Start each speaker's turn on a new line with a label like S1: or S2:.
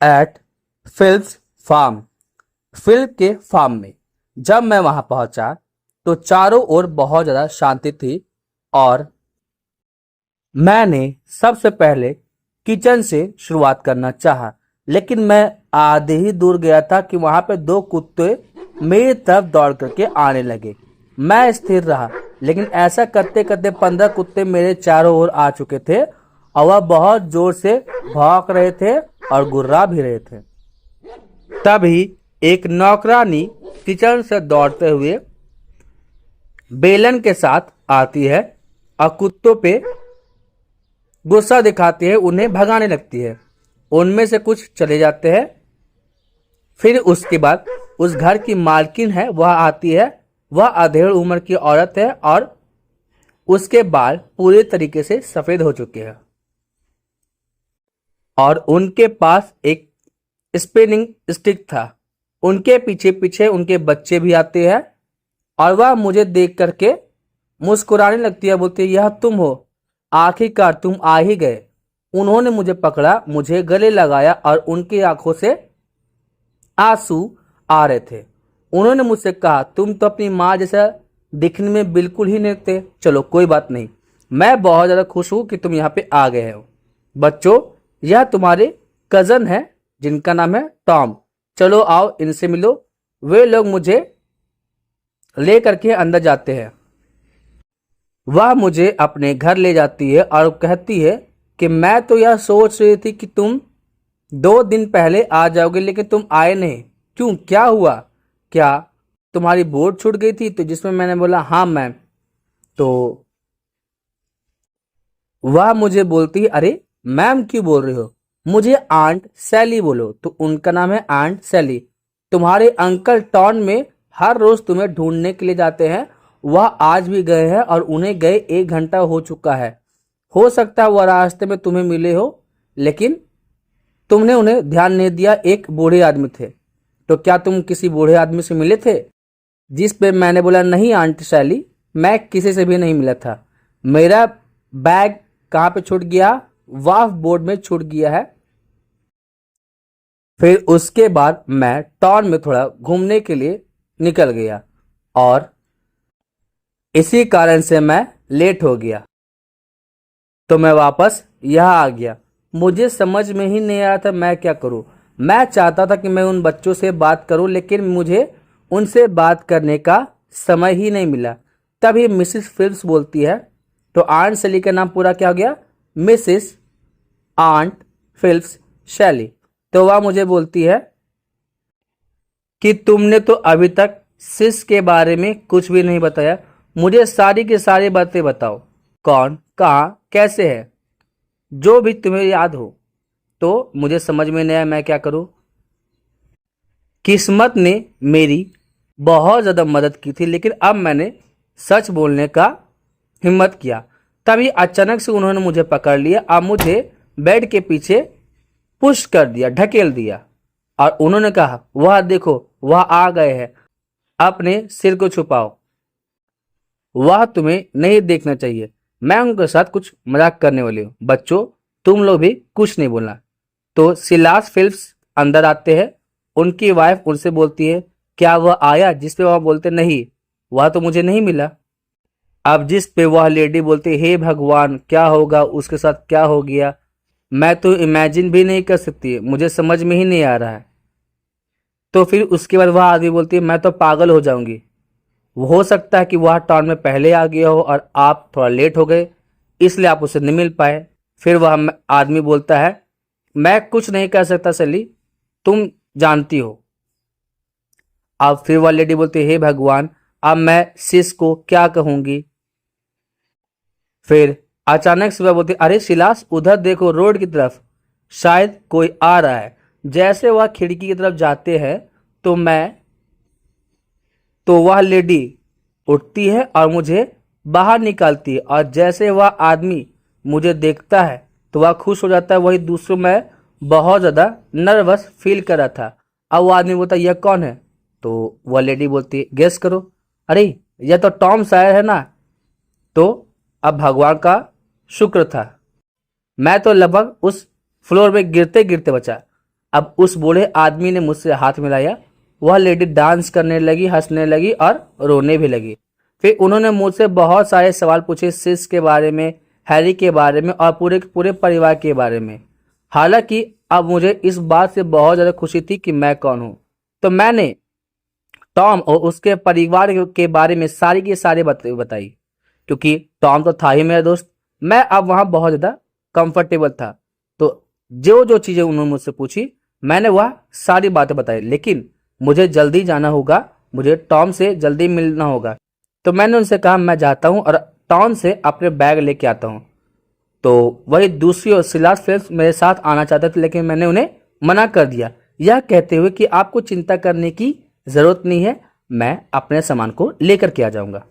S1: Eight फिल्स फार्म। Film के फार्म में जब मैं वहां पहुंचा तो चारों ओर बहुत ज्यादा शांति थी और मैंने सबसे पहले किचन से शुरुआत करना चाहा, लेकिन मैं आधे ही दूर गया था कि वहां पे दो कुत्ते मेरी तरफ दौड़ करके आने लगे। मैं स्थिर रहा, लेकिन ऐसा करते करते 15 कुत्ते मेरे चारों ओर आ चुके थे और वह बहुत जोर से भौंक रहे थे और गुर्रा भी रहे थे। तभी एक नौकरानी किचन से दौड़ते हुए बेलन के साथ आती है और कुत्तों पे गुस्सा दिखाती है, उन्हें भगाने लगती है। उनमें से कुछ चले जाते हैं। फिर उसके बाद उस घर की मालकिन है वह आती है। वह अधेड़ उम्र की औरत है और उसके बाल पूरे तरीके से सफेद हो चुके हैं और उनके पास एक स्पिनिंग स्टिक था। उनके पीछे पीछे उनके बच्चे भी आते हैं और वह मुझे देख करके मुस्कुराने लगती है, बोलती है यह तुम हो, आखिरकार तुम आ ही गए। उन्होंने मुझे पकड़ा, मुझे गले लगाया और उनकी आंखों से आंसू आ रहे थे। उन्होंने मुझसे कहा तुम तो अपनी माँ जैसा दिखने में बिल्कुल ही नहीं थे। चलो कोई बात नहीं, मैं बहुत ज़्यादा खुश हूँ कि तुम यहाँ पे आ गए हो। बच्चों, यह तुम्हारे कज़न है जिनका नाम है टॉम। चलो आओ इनसे मिलो। वे लोग मुझे ले करके अंदर जाते हैं। वह मुझे अपने घर ले जाती है और कहती है कि मैं तो यह सोच रही थी कि तुम 2 दिन पहले आ जाओगे, लेकिन तुम आए नहीं। क्यों, क्या हुआ? क्या तुम्हारी बोट छूट गई थी? तो जिसमें मैंने बोला हाँ मैम। तो वह मुझे बोलती है अरे मैम क्यों बोल रहे हो, मुझे आंट सैली बोलो। तो उनका नाम है आंट सैली। तुम्हारे अंकल टॉन में हर रोज तुम्हें ढूंढने के लिए जाते हैं। वह आज भी गए हैं और उन्हें गए 1 घंटा हो चुका है। हो सकता है वह रास्ते में तुम्हें मिले हो, लेकिन तुमने उन्हें ध्यान नहीं दिया। एक बूढ़े आदमी थे। तो क्या तुम किसी बूढ़े आदमी से मिले थे? जिस पे मैंने बोला नहीं आंटी सैली, मैं किसी से भी नहीं मिला था। मेरा बैग कहाँ पे छूट गया? वाफ बोर्ड में छूट गया है। फिर उसके बाद मैं टाउन में थोड़ा घूमने के लिए निकल गया और इसी कारण से मैं लेट हो गया। तो मैं वापस यहाँ आ गया। मुझे समझ में ही नहीं आया था मैं क्या करूँ। मैं चाहता था कि मैं उन बच्चों से बात करूँ, लेकिन मुझे उनसे बात करने का समय ही नहीं मिला। तभी मिसिस फिल्प्स बोलती है। तो आंट सैली का नाम पूरा क्या हो गया? मिसिस आंट फिल्प्स शैली। तो वह मुझे बोलती है कि तुमने तो अभी तक सिस के बारे में कुछ भी नहीं बताया। मुझे सारी की सारी बातें बताओ, कौन, कहाँ, कैसे है, जो भी तुम्हें याद हो। तो मुझे समझ में नहीं आया मैं क्या करूं। किस्मत ने मेरी बहुत ज़्यादा मदद की थी, लेकिन अब मैंने सच बोलने का हिम्मत किया। तभी अचानक से उन्होंने मुझे पकड़ लिया और मुझे बेड के पीछे पुश कर दिया, ढकेल दिया और उन्होंने कहा वह देखो वह आ गए हैं, अपने सिर को छुपाओ, वह तुम्हें नहीं देखना चाहिए। मैं उनके साथ कुछ मजाक करने वाली हूँ। बच्चों, तुम लोग भी कुछ नहीं बोलना। तो सिलास फिल्प्स अंदर आते हैं। उनकी वाइफ उनसे बोलती है क्या वह आया? जिस पे वह बोलते नहीं, वह तो मुझे नहीं मिला। अब जिस पे वह लेडी बोलती हे भगवान क्या होगा, उसके साथ क्या हो गया, मैं तो इमेजिन भी नहीं कर सकती, मुझे समझ में ही नहीं आ रहा है। तो फिर उसके बाद वह आदमी बोलती है मैं तो पागल हो जाऊंगी। हो सकता है कि वह टाउन में पहले आ गया हो और आप थोड़ा लेट हो गए, इसलिए आप उससे नहीं मिल पाए। फिर वह आदमी बोलता है मैं कुछ नहीं कर सकता सैली, तुम जानती हो। अब फिर वह लेडी बोलती है हे भगवान, अब मैं सिस को क्या कहूंगी। फिर अचानक से वह बोलती अरे सिलास उधर देखो रोड की तरफ, शायद कोई आ रहा है। जैसे वह खिड़की की तरफ जाते हैं तो वह लेडी उठती है और मुझे बाहर निकालती है और जैसे वह आदमी मुझे देखता है तो वह खुश हो जाता है। वही दूसरों में बहुत ज़्यादा नर्वस फील कर रहा था। अब वो आदमी बोलता है यह कौन है? तो वह लेडी बोलती है गेस करो। अरे यह तो टॉम सायर है ना। तो अब भगवान का शुक्र था, मैं तो लगभग उस फ्लोर में गिरते गिरते बचा। अब उस बूढ़े आदमी ने मुझसे हाथ मिलाया। वह लेडी डांस करने लगी, हंसने लगी और रोने भी लगी। फिर उन्होंने मुझसे बहुत सारे सवाल पूछे, सिस के बारे में, हैरी के बारे में और पूरे पूरे परिवार के बारे में। हालांकि अब मुझे इस बात से बहुत ज़्यादा खुशी थी कि मैं कौन हूँ। तो मैंने टॉम और उसके परिवार के बारे में सारी की सारी बताई, क्योंकि टॉम तो था ही मेरा दोस्त। मैं अब वहाँ बहुत ज़्यादा कंफर्टेबल था। तो जो जो चीज़ें उन्होंने मुझसे पूछी मैंने वह सारी बातें बताई। लेकिन मुझे जल्दी जाना होगा, मुझे टॉम से जल्दी मिलना होगा। तो मैंने उनसे कहा मैं जाता हूँ और टॉम से अपने बैग लेके आता हूँ। तो वही दूसरी और सिलास फ्रेंड्स मेरे साथ आना चाहते थे, लेकिन मैंने उन्हें मना कर दिया, यह कहते हुए कि आपको चिंता करने की ज़रूरत नहीं है, मैं अपने सामान को लेकर के आ जाऊँगा।